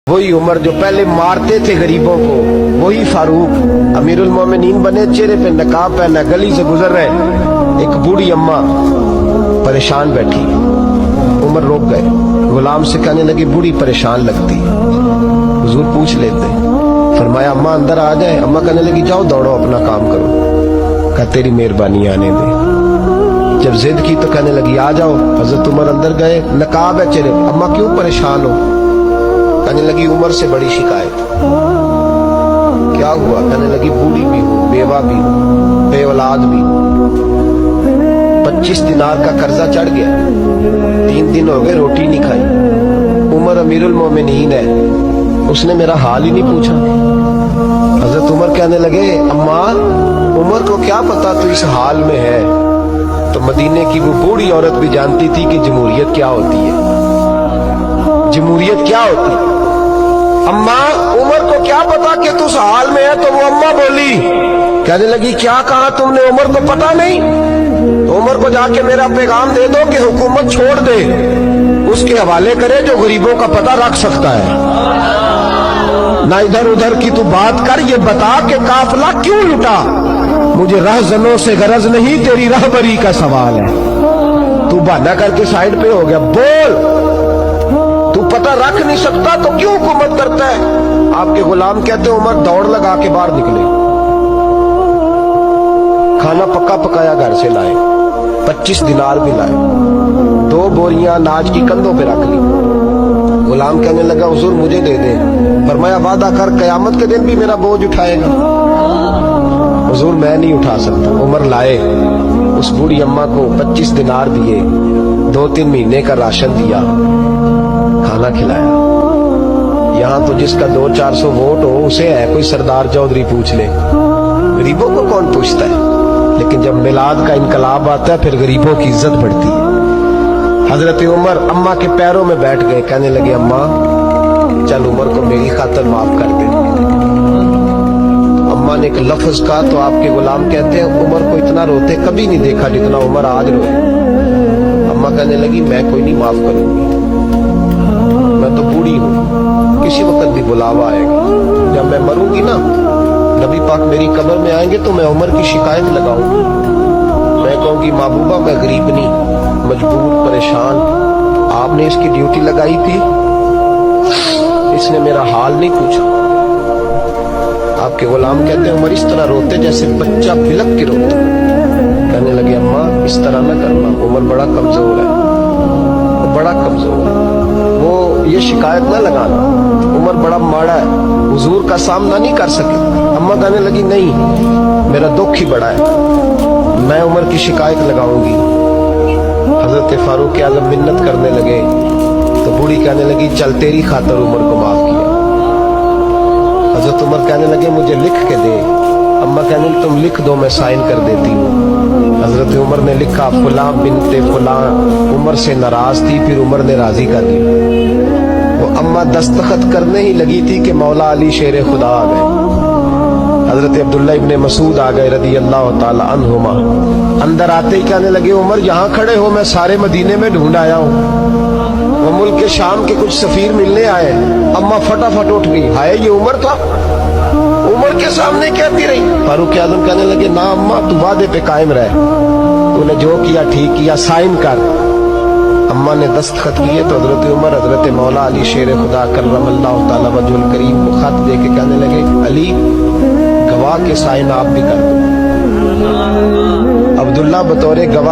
वही उमर जो पहले मारते थे गरीबों को, वही फारूक अमीरुल मोमिनीन बने, चेहरे पे नकाब पहना, गली से गुजर रहे, एक बूढ़ी अम्मा परेशान बैठी। उमर रोक गए, गुलाम से कहने लगी बूढ़ी परेशान लगती। हुजूर पूछ लेते, फरमाया अम्मा अंदर आ जाए। अम्मा कहने लगी जाओ दौड़ो अपना काम करो। कहा तेरी मेहरबानी आने दे। जब जिद की तो कहने लगी आ जाओ। हजरत उमर अंदर गए, नकाब है चेहरे। अम्मा क्यों परेशान हो? कहने लगी उमर से बड़ी शिकायत। क्या हुआ? कहने लगी बूढ़ी भी हूँ, बेवा भी हूँ, बे औलाद भी हूँ, 25 दिनार का कर्जा चढ़ गया, 3 दिन हो गए रोटी नहीं खाई। उमर अमीरुल मोमिनीन है, उसने मेरा हाल ही नहीं पूछा। हजरत उमर कहने लगे अम्मा उमर को क्या पता तू इस हाल में है। तो मदीने की वो बूढ़ी औरत भी जानती थी कि जमहूरियत क्या होती है, जमहूरियत क्या होती है। अम्मा उमर को क्या पता कि तू उस हाल में है। तो वो अम्मा बोली, कहने लगी क्या कहा तुमने? उमर को पता नहीं? तो उमर को जाके मेरा पैगाम दे दो कि हुकूमत छोड़ दे, उसके हवाले करे जो गरीबों का पता रख सकता है। ना इधर उधर की तू बात कर, ये बता कि काफिला क्यों लुटा। मुझे रहजनों से गरज नहीं, तेरी रहबरी का सवाल है। तू बहाना करके साइड पे हो गया, बोल। तू पता रख नहीं सकता तो क्यों हुकूमत करता है? आपके गुलाम कहते उमर दौड़ लगा के बाहर निकले, खाना पक्का पकाया घर से लाए, 25 दिनार भी लाए, 2 बोरियां अनाज की कंधों पे रख ली। गुलाम कहने लगा हुजूर मुझे दे दे। फरमाया वादा कर कयामत के दिन भी मेरा बोझ उठाएगा। हुजूर मैं नहीं उठा सकता। उमर लाए, उस बूढ़ी अम्मा को 25 दिनार दिए, 2-3 महीने का राशन दिया, खाना खिलाया। यहाँ तो जिसका 200-400 वोट हो उसे है कोई सरदार चौधरी पूछ ले, गरीबों को कौन पूछता है। लेकिन जब मिलाद का इनकलाब आता है फिर गरीबों की इज्जत बढ़ती है। हजरत उमर अम्मा के पैरों में बैठ गए, कहने लगे अम्मा चल उमर को मेरी खातिर माफ कर दे। अम्मा ने एक लफ्ज कहा तो आपके गुलाम कहते हैं उमर को इतना रोते कभी नहीं देखा जितना उमर आज रोए। अम्मा कहने लगी मैं कोई नहीं माफ करूंगी, मैं तो बूढ़ी हूँ, किसी वक्त भी बुलावा आएगा। जब मैं मरूंगी ना, नबी पाक मेरी कब्र में आएंगे तो मैं उमर की शिकायत लगाऊंगी। मैं कहूंगी महबूबा मैं गरीब नहीं, मजबूर परेशान, आपने इसकी ड्यूटी लगाई थी, इसने मेरा हाल नहीं पूछा। आपके गुलाम कहते हैं उमर इस तरह रोते जैसे बच्चा बिलक के रोता। कहने लगे अम्मा इस तरह न करना, उमर बड़ा कमजोर है, बड़ा कमजोर है, वो ये शिकायत न लगाना, उमर बड़ा माड़ा है, हुजूर का सामना नहीं कर सके। अम्मा कहने लगी नहीं मेरा दुख ही बड़ा है, मैं उमर की शिकायत लगाऊंगी। हजरत फारूक आज़म मिन्नत करने लगे तो बूढ़ी कहने लगी चल तेरी खातर उमर को माफ किया। हजरत उमर कहने लगे मुझे लिख के दे। अम्मा कहने लगी तुम लिख दो मैं साइन कर देती हूँ। हजरत उमर ने लिखा फलां बिनते फलां उमर से नाराज थी, फिर उमर ने राजी कर दी। वो अम्मा दस्तखत करने ही लगी थी कि मौला अली शेर खुदा आ गए। हजरत अब्दुल्ला इब्ने मसूद आ गए रदी अल्लाह ताला अन्हुमा। अंदर आते ही कहने लगे उमर यहाँ खड़े हो, मैं सारे मदीने में ढूंढ आया हूँ, वो मुल्क के शाम के कुछ सफीर मिलने आए। अम्मा फटाफट उठ गई, हाय ये उमर था, उमर के सामने कहती रही। फारूक आज़म कहने लगे ना अम्मा तू वादे पे कायम रह, तूने जो किया ठीक किया, साइन कर। अम्मा ने दस्तखत किए तो हजरत उमर हजरत मौला अली शेर खुदा करमल्लाहु ताला वजहुल करीम को खत दे के कहने लगे अली गवाह के साइन आप भी कर दो। अब्दुल्ला बतौर गवाह